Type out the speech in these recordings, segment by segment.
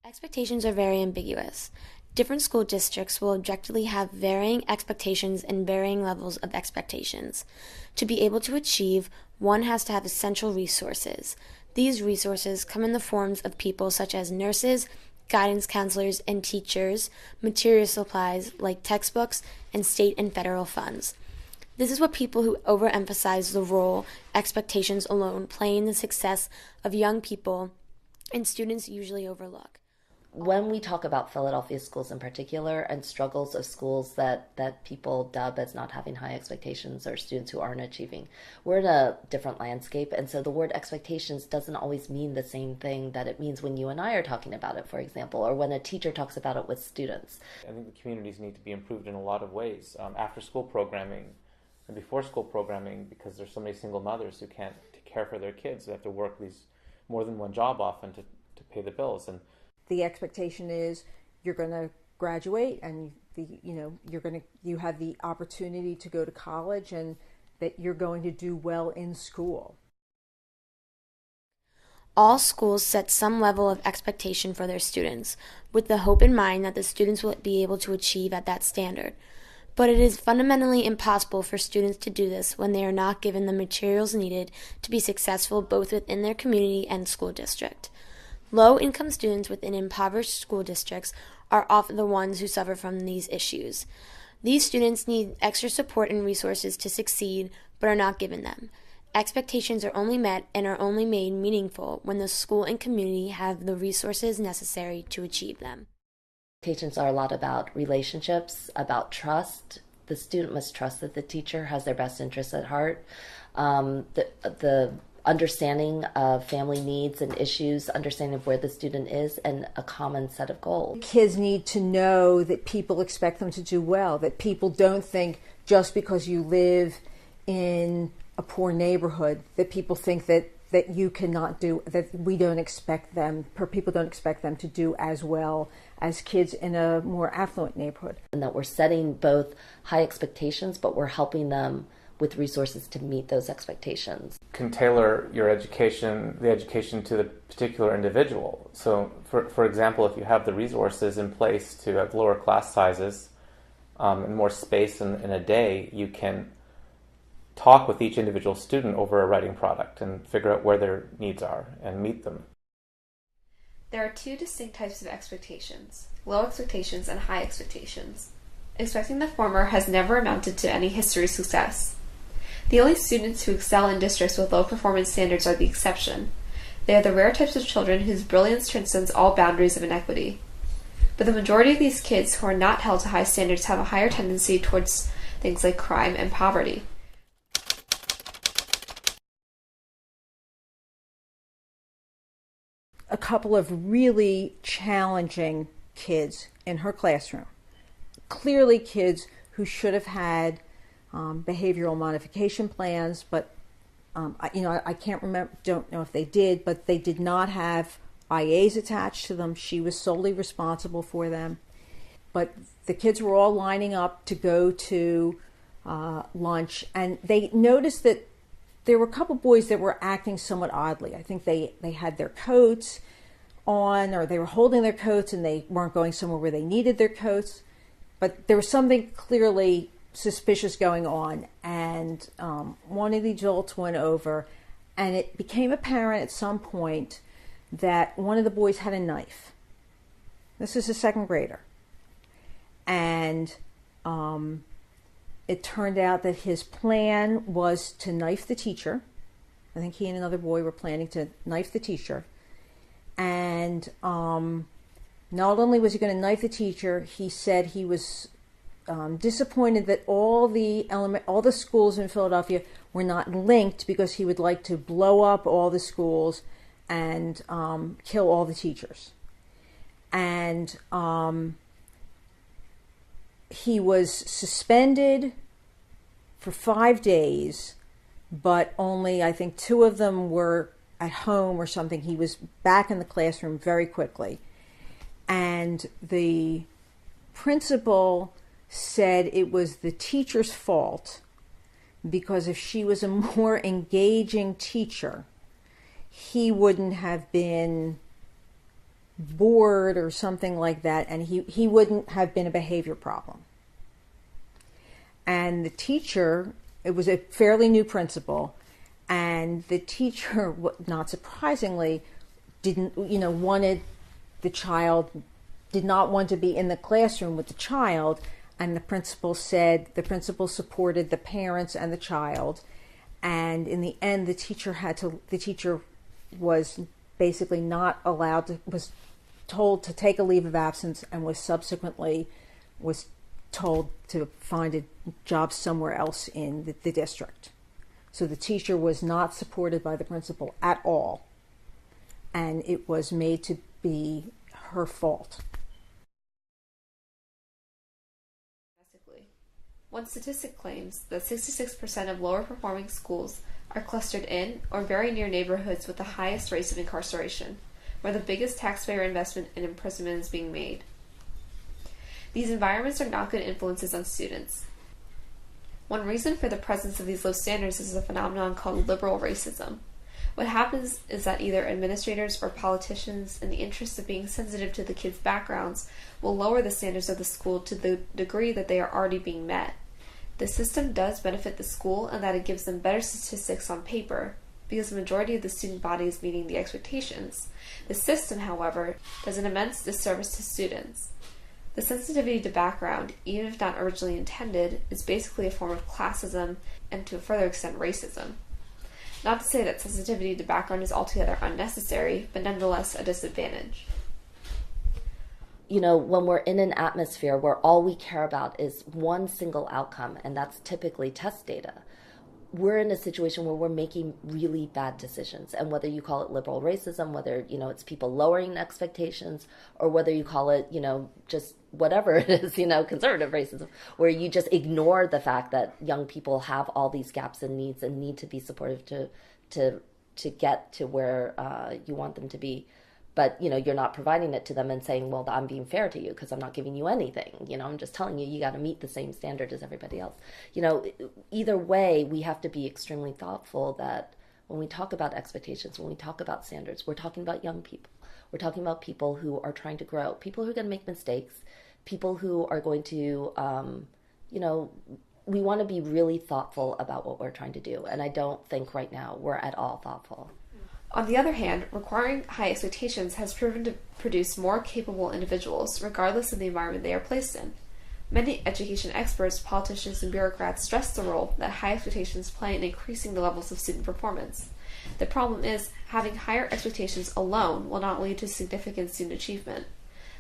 Expectations are very ambiguous. Different school districts will objectively have varying expectations and varying levels of expectations. To be able to achieve, one has to have essential resources. These resources come in the forms of people such as nurses, guidance counselors, and teachers, material supplies like textbooks, and state and federal funds. This is what people who overemphasize the role expectations alone play in the success of young people and students usually overlook. When we talk about Philadelphia schools in particular and struggles of schools that people dub as not having high expectations or students who aren't achieving, we're in a different landscape. And so the word expectations doesn't always mean the same thing that it means when you and I are talking about it, for example, or when a teacher talks about it with students. I think the communities need to be improved in a lot of ways. After school programming and before school programming, because there's so many single mothers who can't care for their kids. They have to work these more than one job often to pay the bills. And the expectation is you're going to graduate and you have the opportunity to go to college and that you're going to do well in school. All schools set some level of expectation for their students, with the hope in mind that the students will be able to achieve at that standard. But it is fundamentally impossible for students to do this when they are not given the materials needed to be successful both within their community and school district. Low-income students within impoverished school districts are often the ones who suffer from these issues. These students need extra support and resources to succeed, but are not given them. Expectations are only met and are only made meaningful when the school and community have the resources necessary to achieve them. Expectations are a lot about relationships, about trust. The student must trust that the teacher has their best interests at heart. The understanding of family needs and issues, understanding of where the student is, and a common set of goals. Kids need to know that people expect them to do well, that people don't think just because you live in a poor neighborhood, that people think that you cannot do, that we don't expect them, or people don't expect them to do as well as kids in a more affluent neighborhood. And that we're setting both high expectations, but we're helping them with resources to meet those expectations. Can tailor your education, the education to the particular individual. So, for example, if you have the resources in place to have lower class sizes and more space in a day, you can talk with each individual student over a writing product and figure out where their needs are and meet them. There are two distinct types of expectations: low expectations and high expectations. Expecting the former has never amounted to any history success. The only students who excel in districts with low performance standards are the exception. They are the rare types of children whose brilliance transcends all boundaries of inequity. But the majority of these kids who are not held to high standards have a higher tendency towards things like crime and poverty. A couple of really challenging kids in her classroom. Clearly kids who should have had behavioral modification plans, but I can't remember, don't know if they did, but they did not have IAs attached to them. She was solely responsible for them. But the kids were all lining up to go to lunch, and they noticed that there were a couple boys that were acting somewhat oddly. I think they had their coats on, or they were holding their coats and they weren't going somewhere where they needed their coats. But there was something clearly suspicious going on, and one of the adults went over, and it became apparent at some point that one of the boys had a knife. This is a second grader. And it turned out that his plan was to knife the teacher. I think he and another boy were planning to knife the teacher. And not only was he going to knife the teacher, he said he was disappointed that all the schools in Philadelphia were not linked, because he would like to blow up all the schools and kill all the teachers. And he was suspended for 5 days, but only, I think, 2 of them were at home or something. He was back in the classroom very quickly. And the principal said it was the teacher's fault, because if she was a more engaging teacher, he wouldn't have been bored or something like that, and he wouldn't have been a behavior problem. And the teacher, it was a fairly new principal, and the teacher, not surprisingly, wanted the child, did not want to be in the classroom with the child, and the principal supported the parents and the child, and in the end the teacher was basically not allowed to, was told to take a leave of absence, and was subsequently told to find a job somewhere else in the district. So the teacher was not supported by the principal at all, and it was made to be her fault. One statistic claims that 66% of lower performing schools are clustered in or very near neighborhoods with the highest rates of incarceration, where the biggest taxpayer investment in imprisonment is being made. These environments are not good influences on students. One reason for the presence of these low standards is a phenomenon called liberal racism. What happens is that either administrators or politicians, in the interest of being sensitive to the kids' backgrounds, will lower the standards of the school to the degree that they are already being met. The system does benefit the school in that it gives them better statistics on paper, because the majority of the student body is meeting the expectations. The system, however, does an immense disservice to students. The sensitivity to background, even if not originally intended, is basically a form of classism and, to a further extent, racism. Not to say that sensitivity to background is altogether unnecessary, but nonetheless a disadvantage. When we're in an atmosphere where all we care about is one single outcome, and that's typically test data, we're in a situation where we're making really bad decisions. And whether you call it liberal racism, whether, it's people lowering expectations, or whether you call it, just whatever it is, conservative racism, where you just ignore the fact that young people have all these gaps and needs and need to be supportive to get to where you want them to be. But, you're not providing it to them and saying, well, I'm being fair to you because I'm not giving you anything. I'm just telling you got to meet the same standard as everybody else. Either way, we have to be extremely thoughtful that when we talk about expectations, when we talk about standards, we're talking about young people. We're talking about people who are trying to grow, people who are going to make mistakes, people who are going to, we want to be really thoughtful about what we're trying to do. And I don't think right now we're at all thoughtful. On the other hand, requiring high expectations has proven to produce more capable individuals, regardless of the environment they are placed in. Many education experts, politicians, and bureaucrats stress the role that high expectations play in increasing the levels of student performance. The problem is, having higher expectations alone will not lead to significant student achievement.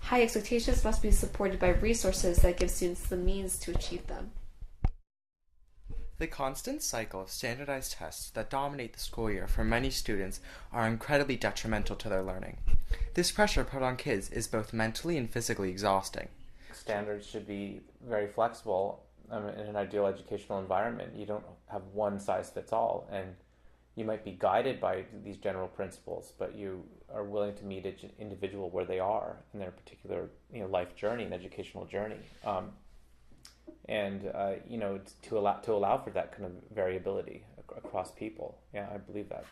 High expectations must be supported by resources that give students the means to achieve them. The constant cycle of standardized tests that dominate the school year for many students are incredibly detrimental to their learning. This pressure put on kids is both mentally and physically exhausting. Standards should be very flexible. In an ideal educational environment, you don't have one size fits all, and you might be guided by these general principles, but you are willing to meet each individual where they are in their particular life journey and educational journey. To allow for that kind of variability across people. Yeah, I believe that.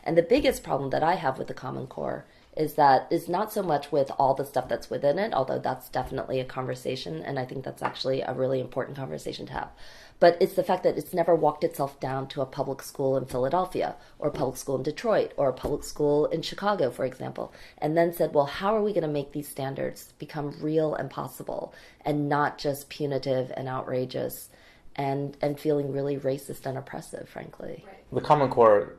And the biggest problem that I have with the Common Core is that it's not so much with all the stuff that's within it, although that's definitely a conversation, and I think that's actually a really important conversation to have. But it's the fact that it's never walked itself down to a public school in Philadelphia, or a public school in Detroit, or a public school in Chicago, for example, and then said, well, how are we going to make these standards become real and possible, and not just punitive and outrageous, and feeling really racist and oppressive, frankly. The Common Core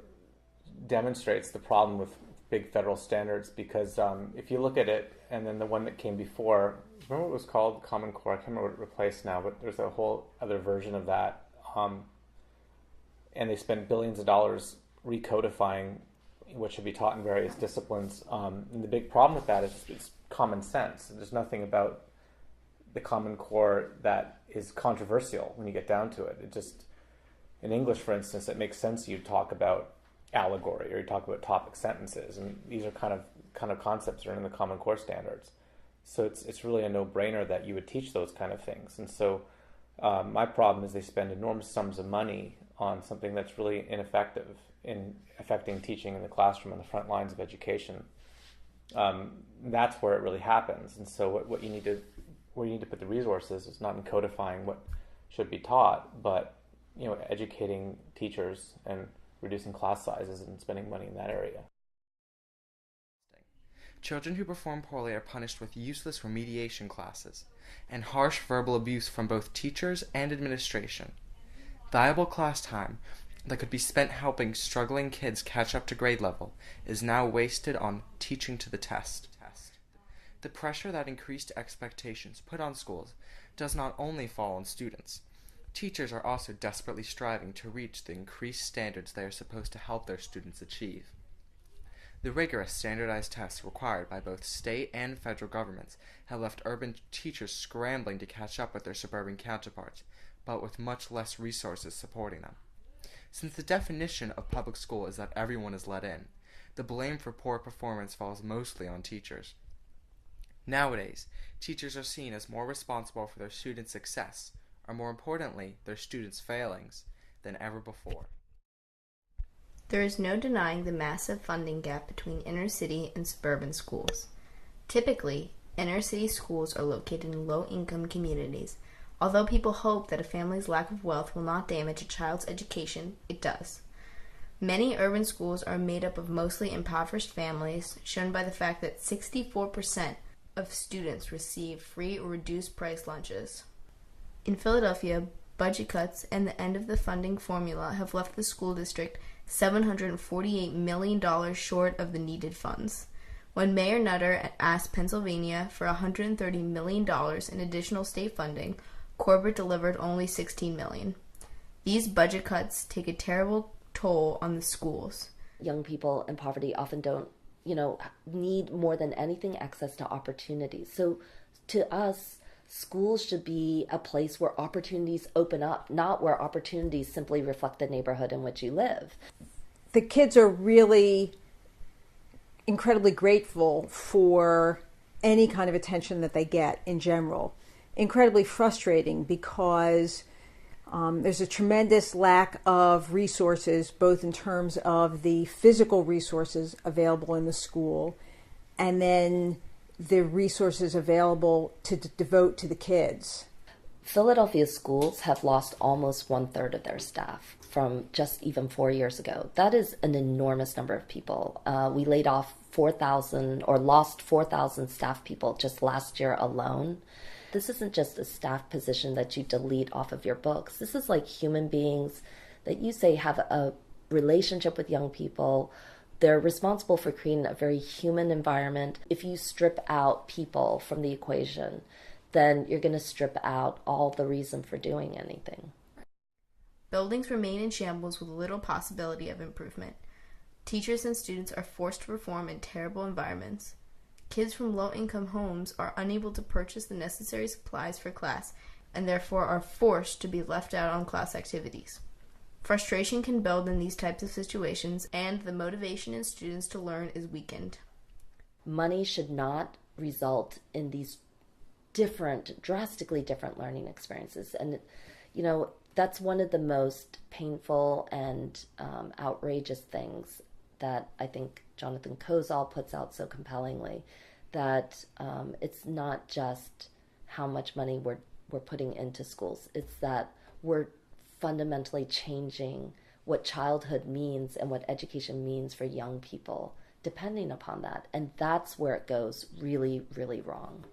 demonstrates the problem with big federal standards because if you look at it, and then the one that came before, remember what it was called, Common Core? I can't remember what it replaced now, but there's a whole other version of that. And they spent billions of dollars recodifying what should be taught in various disciplines. And the big problem with that is it's common sense. There's nothing about the Common Core that is controversial when you get down to it. It just, in English, for instance, it makes sense you talk about allegory or you talk about topic sentences, and these are kind of concepts that are in the Common Core standards. So it's really a no-brainer that you would teach those kind of things. And so my problem is they spend enormous sums of money on something that's really ineffective in affecting teaching in the classroom on the front lines of education. that's where it really happens. And so what you need to, where you need to put the resources is not in codifying what should be taught, but educating teachers and reducing class sizes and spending money in that area. Children who perform poorly are punished with useless remediation classes and harsh verbal abuse from both teachers and administration. Valuable class time that could be spent helping struggling kids catch up to grade level is now wasted on teaching to the test. The pressure that increased expectations put on schools does not only fall on students. Teachers are also desperately striving to reach the increased standards they are supposed to help their students achieve. The rigorous standardized tests required by both state and federal governments have left urban teachers scrambling to catch up with their suburban counterparts, but with much less resources supporting them. Since the definition of public school is that everyone is let in, the blame for poor performance falls mostly on teachers. Nowadays, teachers are seen as more responsible for their students' success, or more importantly, their students' failings, than ever before. There is no denying the massive funding gap between inner-city and suburban schools. Typically, inner-city schools are located in low-income communities. Although people hope that a family's lack of wealth will not damage a child's education, it does. Many urban schools are made up of mostly impoverished families, shown by the fact that 64% of students receive free or reduced price lunches. In Philadelphia, budget cuts and the end of the funding formula have left the school district $748 million short of the needed funds. When Mayor Nutter asked Pennsylvania for $130 million in additional state funding, Corbett delivered only $16 million. These budget cuts take a terrible toll on the schools. Young people in poverty often don't, need more than anything access to opportunities. So to us, schools should be a place where opportunities open up, not where opportunities simply reflect the neighborhood in which you live. The kids are really incredibly grateful for any kind of attention that they get in general. Incredibly frustrating because there's a tremendous lack of resources, both in terms of the physical resources available in the school and then the resources available to devote to the kids. Philadelphia schools have lost almost 1/3 of their staff from just even 4 years ago. That is an enormous number of people. We laid off 4,000 or lost 4,000 staff people just last year alone. This isn't just a staff position that you delete off of your books. This is like human beings that you say have a relationship with young people. They're responsible for creating a very human environment. If you strip out people from the equation, then you're going to strip out all the reason for doing anything. Buildings remain in shambles with little possibility of improvement. Teachers and students are forced to perform in terrible environments. Kids from low-income homes are unable to purchase the necessary supplies for class and therefore are forced to be left out on class activities. Frustration can build in these types of situations, and the motivation in students to learn is weakened. Money should not result in these drastically different learning experiences. And, that's one of the most painful and outrageous things that I think Jonathan Kozol puts out so compellingly, that it's not just how much money we're putting into schools. It's that we're fundamentally changing what childhood means and what education means for young people, depending upon that. And that's where it goes really, really wrong.